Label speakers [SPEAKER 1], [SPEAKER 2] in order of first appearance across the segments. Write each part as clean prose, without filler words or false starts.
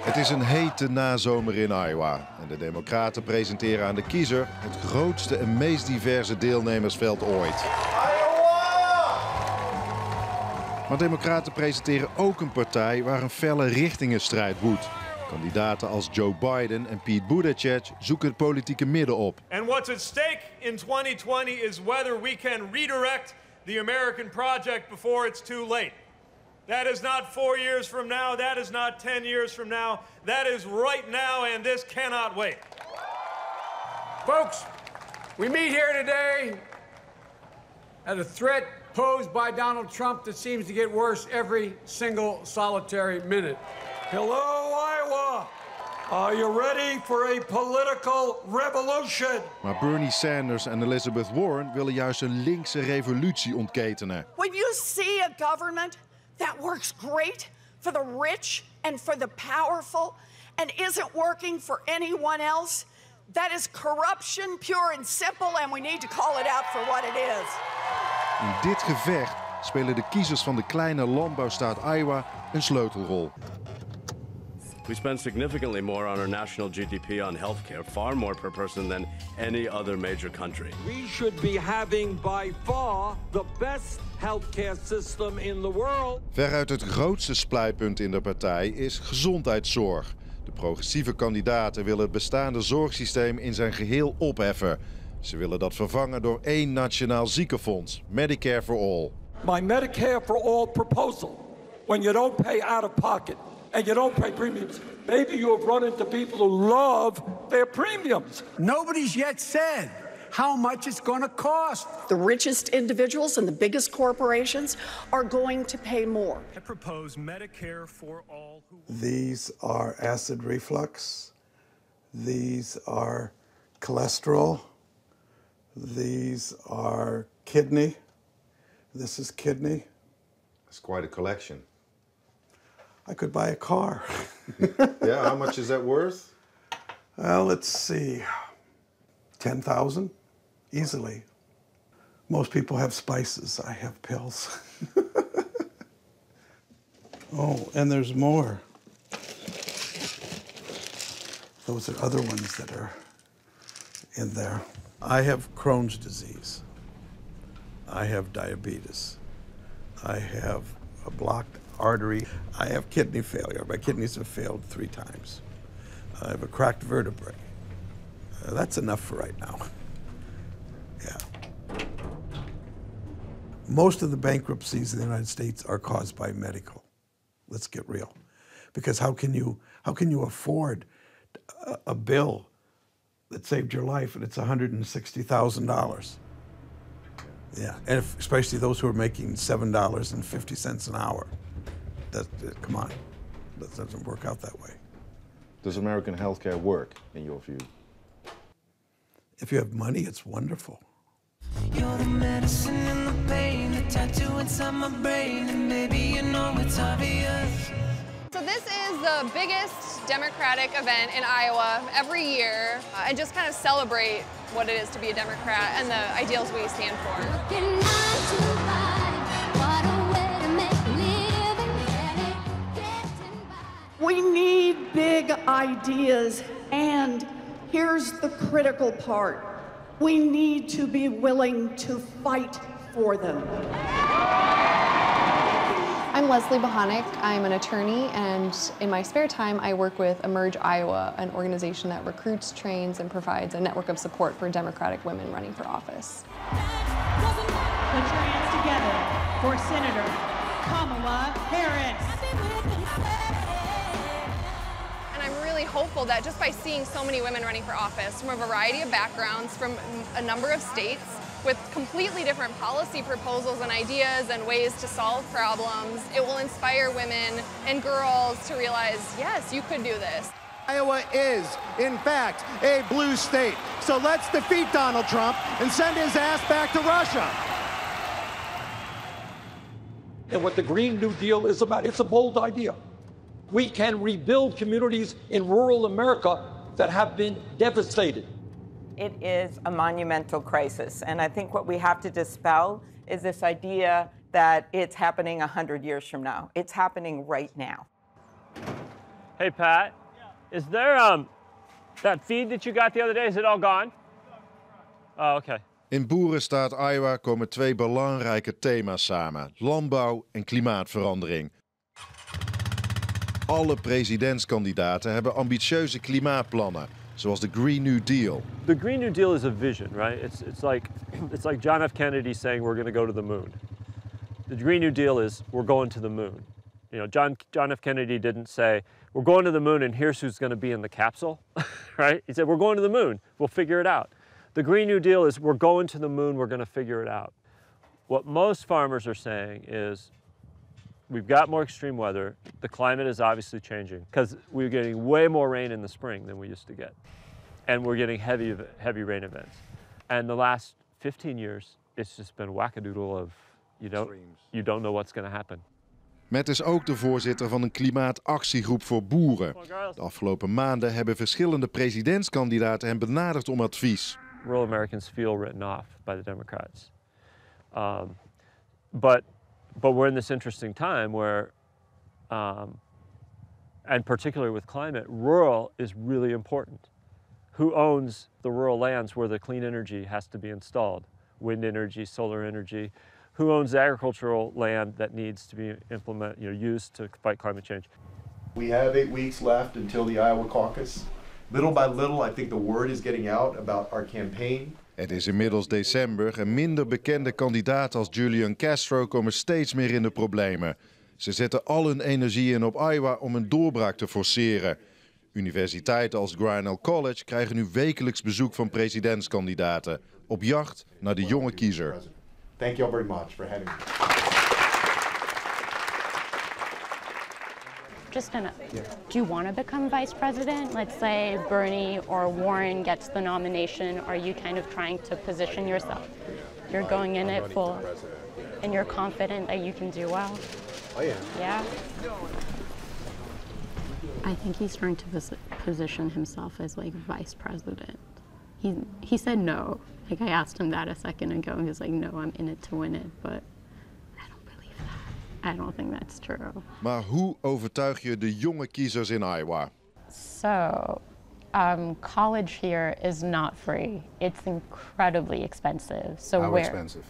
[SPEAKER 1] Het is een hete nazomer in Iowa en de Democraten presenteren aan de kiezer het grootste en meest diverse deelnemersveld ooit. Maar Democraten presenteren ook een partij waar een felle richtingenstrijd woedt. Kandidaten als Joe Biden en Pete Buttigieg zoeken het politieke midden op.
[SPEAKER 2] And what's at stake in 2020 is whether we can redirect the American project before it's too late. That is not 4 years from now, that is not 10 years from now, that is right now, and this cannot wait.
[SPEAKER 3] Folks, we meet here today at a threat posed by Donald Trump that seems to get worse every single solitary minute.
[SPEAKER 4] Hello, Iowa! Are you ready for a political revolution?
[SPEAKER 1] Maar Bernie Sanders en Elizabeth Warren willen juist een linkse revolutie ontketenen.
[SPEAKER 5] When you see a government that works great for the rich and for the powerful and isn't working for anyone else, that is corruption, pure and simple, and we need to call it out for what it is.
[SPEAKER 1] In dit gevecht spelen de kiezers van de kleine landbouwstaat Iowa een sleutelrol.
[SPEAKER 6] We spend significantly more on our national GDP on healthcare, far more per person than any other major country.
[SPEAKER 4] We should be having by far the best healthcare system in the world.
[SPEAKER 1] Veruit het grootste splijtpunt in de partij is gezondheidszorg. De progressieve kandidaten willen het bestaande zorgsysteem in zijn geheel opheffen. Ze willen dat vervangen door één nationaal ziekenfonds, Medicare for All.
[SPEAKER 4] My Medicare for All proposal, when you don't pay out of pocket and you don't pay premiums, maybe you have run into people who love their premiums.
[SPEAKER 3] Nobody's yet said how much it's going to cost.
[SPEAKER 5] The richest individuals and the biggest corporations are going to pay more.
[SPEAKER 2] I propose Medicare for all who...
[SPEAKER 7] These are acid reflux. These are cholesterol. These are kidney. This is kidney.
[SPEAKER 1] It's quite a collection.
[SPEAKER 7] I could buy a car.
[SPEAKER 1] Yeah, how much is that worth?
[SPEAKER 7] Well, let's see. 10,000, easily. Most people have spices. I have pills. Oh, and there's more. Those are other ones that are in there. I have Crohn's disease. I have diabetes. I have a blocked artery. I have kidney failure. My kidneys have failed 3 times. I have a cracked vertebrae. That's enough for right now. Yeah. Most of the bankruptcies in the United States are caused by medical. Let's get real. Because how can you afford a bill that saved your life and it's $160,000? Yeah, and especially those who are making $7.50 an hour. Come on, that doesn't work out that way.
[SPEAKER 1] Does American healthcare work, in your view?
[SPEAKER 7] If you have money, it's wonderful.
[SPEAKER 8] You're the medicine and the pain, the tattoo inside my brain, and maybe you know it's obvious.
[SPEAKER 9] So this is the biggest Democratic event in Iowa every year, and just kind of celebrate what it is to be a Democrat and the ideals we stand for.
[SPEAKER 5] We need big ideas, and here's the critical part. We need to be willing to fight for them.
[SPEAKER 10] I'm Leslie Bohanik. I'm an attorney, and in my spare time, I work with Emerge Iowa, an organization that recruits, trains, and provides a network of support for Democratic women running for office.
[SPEAKER 11] Put your hands together for Senator Kamala Harris.
[SPEAKER 9] And I'm really hopeful that just by seeing so many women running for office from a variety of backgrounds, from a number of states, with completely different policy proposals and ideas and ways to solve problems, it will inspire women and girls to realize, yes, you could do this.
[SPEAKER 12] Iowa is, in fact, a blue state. So let's defeat Donald Trump and send his ass back to Russia.
[SPEAKER 4] And what the Green New Deal is about, it's a bold idea. We can rebuild communities in rural America that have been devastated.
[SPEAKER 13] it is a monumental crisis. And I think what we have to dispel is this idea that it's happening 100 years from now. It's happening right now.
[SPEAKER 14] Hey, Pat, is there that feed that you got the other day, is it all gone? Oh, okay.
[SPEAKER 1] In boerenstaat Iowa komen twee belangrijke thema's samen: landbouw en klimaatverandering. Alle presidentskandidaten hebben ambitieuze klimaatplannen, zoals de Green New Deal.
[SPEAKER 14] The Green New Deal is a vision, right? It's like John F. Kennedy saying we're going to go to the moon. The Green New Deal is we're going to the moon. You know, John F. Kennedy didn't say we're going to the moon and here's who's going to be in the capsule, right? He said we're going to the moon, we'll figure it out. The Green New Deal is we're going to the moon, we're going to figure it out. What most farmers are saying is we've got more extreme weather, the climate is obviously changing because we're getting way more rain in the spring than we used to get. And we're getting heavy rain events. And the last 15 years, it's just been wackadoodle of you don't know what's going to happen.
[SPEAKER 1] Matt is ook de voorzitter van een klimaatactiegroep voor boeren. De afgelopen maanden hebben verschillende presidentskandidaten hem benaderd om advies.
[SPEAKER 14] Rural Americans feel written off by the Democrats. But we're in this interesting time where, and particularly with climate, rural is really important. Who owns the rural lands where the clean energy has to be installed? Wind energy, solar energy. Who owns the agricultural land that needs to be used to fight climate change?
[SPEAKER 15] We have 8 weeks left until the Iowa caucus. Little by little, I think the word is getting out about our campaign.
[SPEAKER 1] Het is inmiddels december en minder bekende kandidaten als Julian Castro komen steeds meer in de problemen. Ze zetten al hun energie in op Iowa om een doorbraak te forceren. Universiteiten als Grinnell College krijgen nu wekelijks bezoek van presidentskandidaten op jacht naar de jonge kiezer.
[SPEAKER 15] Thank you all very much for having me.
[SPEAKER 16] Just do you want to become vice president? Let's say Bernie or Warren gets the nomination. Are you kind of trying to position yourself? You're going in it full, and you're confident that you can do well?
[SPEAKER 15] Oh yeah.
[SPEAKER 16] Yeah? I think he's trying to position himself as like vice president. He said no. Like I asked him that a second ago, and he was like, no, I'm in it to win it, but I don't believe that. I don't think that's true.
[SPEAKER 1] Maar hoe overtuig je de jonge kiezers in Iowa?
[SPEAKER 16] So, college here is not free. It's incredibly expensive. So
[SPEAKER 1] How expensive?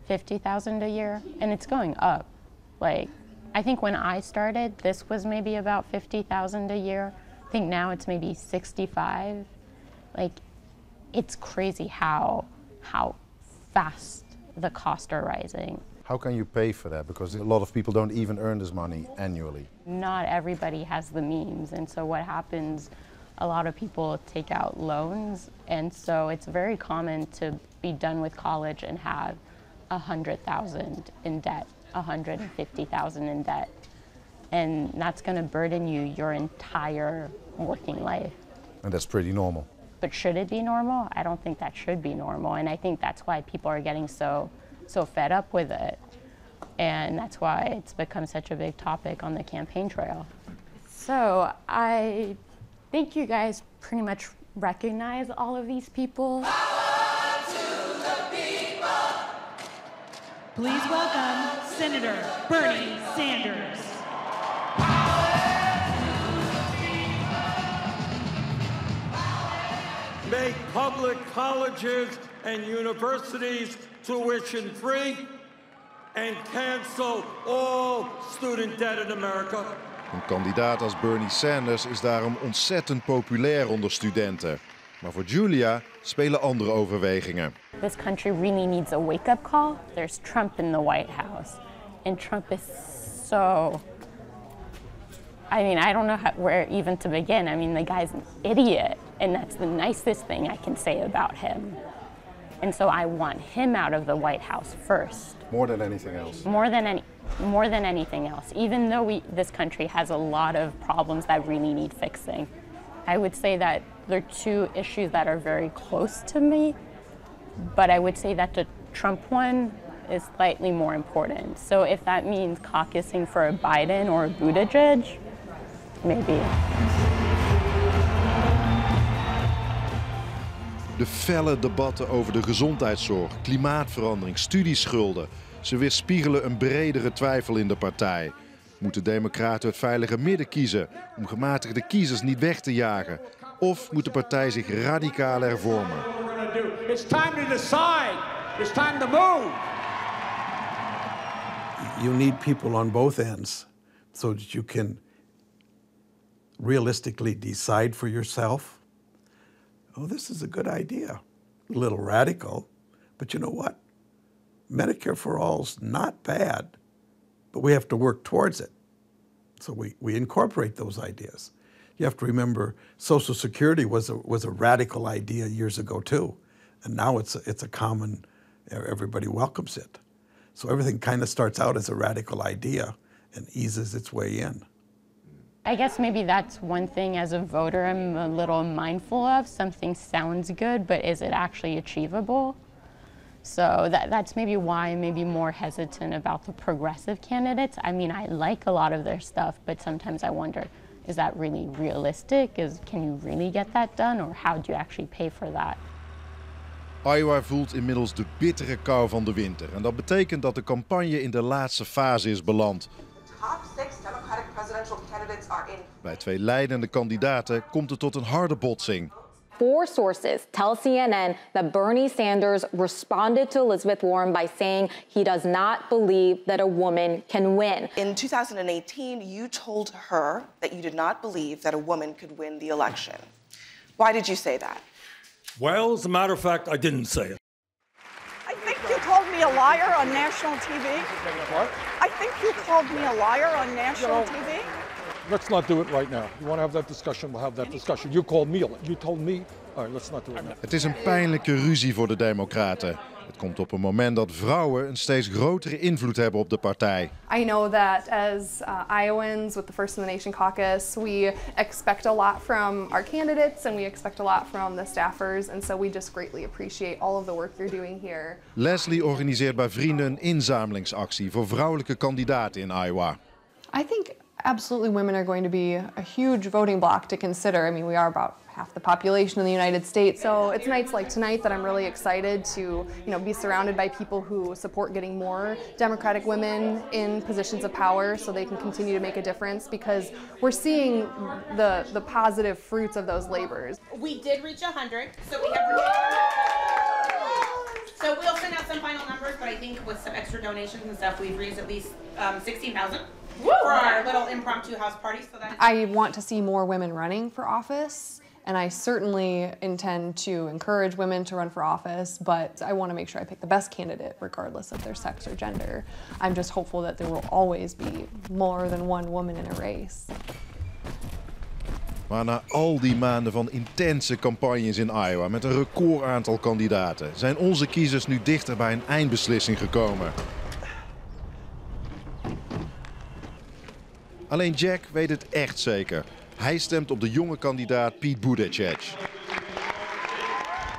[SPEAKER 16] $50,000 a year, and it's going up. Like, I think when I started, this was maybe about $50,000 a year. I think now it's maybe 65. Like, it's crazy how fast the costs are rising.
[SPEAKER 1] How can you pay for that? Because a lot of people don't even earn this money annually.
[SPEAKER 16] Not everybody has the means, and so what happens, a lot of people take out loans, and so it's very common to be done with college and have $100,000 in debt, $150,000 in debt, and that's going to burden you your entire working life.
[SPEAKER 1] And that's pretty normal.
[SPEAKER 16] But should it be normal? I don't think that should be normal, and I think that's why people are getting so fed up with it, and that's why it's become such a big topic on the campaign trail. So I think you guys pretty much recognize all of these people.
[SPEAKER 11] Power to the people. Please welcome Senator Bernie Sanders.
[SPEAKER 4] Make public colleges and universities tuition-free and cancel all student debt in America.
[SPEAKER 1] Een kandidaat als Bernie Sanders is daarom ontzettend populair onder studenten. Maar voor Julia spelen andere overwegingen.
[SPEAKER 16] This country really needs a wake-up call. There's Trump in the White House, and Trump is so... I mean, I don't know where even to begin. I mean, the guy's an idiot, and that's the nicest thing I can say about him. And so I want him out of the White House first.
[SPEAKER 1] More than anything else.
[SPEAKER 16] More than anything else. Even though this country has a lot of problems that really need fixing, I would say that there are two issues that are very close to me, but I would say that the Trump one is slightly more important. So if that means caucusing for a Biden or a Buttigieg, maybe.
[SPEAKER 1] De felle debatten over de gezondheidszorg, klimaatverandering, studieschulden. Ze weerspiegelen een bredere twijfel in de partij. Moeten Democraten het veilige midden kiezen om gematigde kiezers niet weg te jagen? Of moet de partij zich radicaal hervormen?
[SPEAKER 4] It's time to decide. It's time to move.
[SPEAKER 7] You need people on both ends so that you can realistically decide for yourself. Oh, this is a good idea. A little radical, but you know what? Medicare for all is not bad, but we have to work towards it. So we incorporate those ideas. You have to remember Social Security was a radical idea years ago too, and now it's a common, everybody welcomes it. So everything kind of starts out as a radical idea and eases its way in.
[SPEAKER 16] I guess maybe that's one thing as a voter I'm a little mindful of. Something sounds good, but is it actually achievable? So that's maybe why I'm maybe more hesitant about the progressive candidates. I mean, I like a lot of their stuff, but sometimes I wonder, is that really realistic? Can you really get that done? Or how do you actually pay for that?
[SPEAKER 1] Iowa voelt inmiddels de bittere kou van de winter. En dat betekent dat de campagne in de laatste fase is beland. Bij 2 leidende kandidaten komt het tot een harde botsing.
[SPEAKER 17] 4 sources tell CNN that Bernie Sanders responded to Elizabeth Warren by saying he does not believe that a woman can win.
[SPEAKER 18] In 2018, you told her that you did not believe that a woman could win the election. Why did you say that?
[SPEAKER 4] Well, as a matter of fact, I didn't say it.
[SPEAKER 5] I think you called me a liar on national TV.
[SPEAKER 4] What?
[SPEAKER 5] I think you called me a liar on national TV.
[SPEAKER 4] Let's not do it right now. You want to have that discussion, we'll have that discussion. You called me, you told me. All right, let's not do it now.
[SPEAKER 1] Het is een pijnlijke ruzie voor de Democraten. Het komt op een moment dat vrouwen een steeds grotere invloed hebben op de partij.
[SPEAKER 10] I know that as Iowans with the First in the Nation caucus, we expect a lot from our candidates and we expect a lot from the staffers. And so we just greatly appreciate all of the work you're doing here.
[SPEAKER 1] Leslie organiseert bij vrienden een inzamelingsactie voor vrouwelijke kandidaten in Iowa.
[SPEAKER 10] I think absolutely women are going to be a huge voting bloc to consider. I mean, we are about half the population in the United States. So it's nights like tonight that I'm really excited to, be surrounded by people who support getting more Democratic women in positions of power so they can continue to make a difference, because we're seeing the positive fruits of those labors.
[SPEAKER 11] We did reach 100, so we have So we'll send out some final numbers, but I think with some extra donations and stuff, we've raised at least 16,000 for our little impromptu house party. So that
[SPEAKER 10] I want to see more women running for office, and I certainly intend to encourage women to run for office, but I want to make sure I pick the best candidate regardless of their sex or gender. I'm just hopeful that there will always be more than one woman in a race.
[SPEAKER 1] Maar na al die maanden van intense campagnes in Iowa met een record aantal kandidaten zijn onze kiezers nu dichter bij een eindbeslissing gekomen. Alleen Jack weet het echt zeker. Hij stemt op de jonge kandidaat Pete Buttigieg.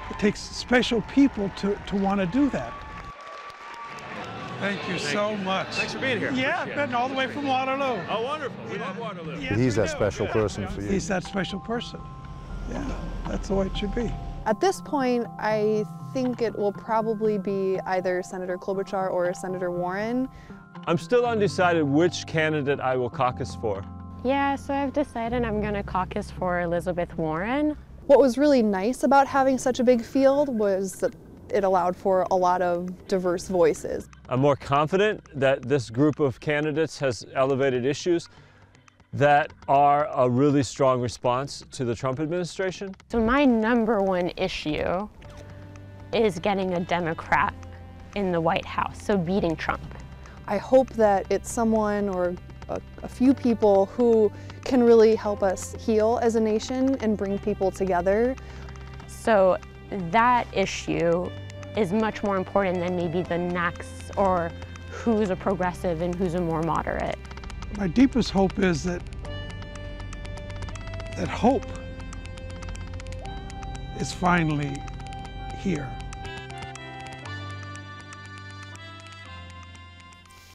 [SPEAKER 19] It takes special people to want to do that. Thank you so much.
[SPEAKER 2] Thanks for being here.
[SPEAKER 19] Yeah, I've been all the way from Waterloo.
[SPEAKER 2] Oh, wonderful. We love Waterloo.
[SPEAKER 19] Yes,
[SPEAKER 20] He's
[SPEAKER 19] we
[SPEAKER 20] that
[SPEAKER 19] do.
[SPEAKER 20] special person for you.
[SPEAKER 19] He's that special person. Yeah, that's the way it should be.
[SPEAKER 10] At this point, I think it will probably be either Senator Klobuchar or Senator Warren.
[SPEAKER 14] I'm still undecided which candidate I will caucus for.
[SPEAKER 16] Yeah, so I've decided I'm going to caucus for Elizabeth Warren.
[SPEAKER 10] What was really nice about having such a big field was that it allowed for a lot of diverse voices.
[SPEAKER 14] I'm more confident that this group of candidates has elevated issues that are a really strong response to the Trump administration.
[SPEAKER 16] So my number one issue is getting a Democrat in the White House, so beating Trump.
[SPEAKER 10] I hope that it's someone or a few people who can really help us heal as a nation and bring people together.
[SPEAKER 16] So that issue is much more important than maybe the next or who's a progressive and who's a more moderate.
[SPEAKER 19] My deepest hope is that hope is finally here.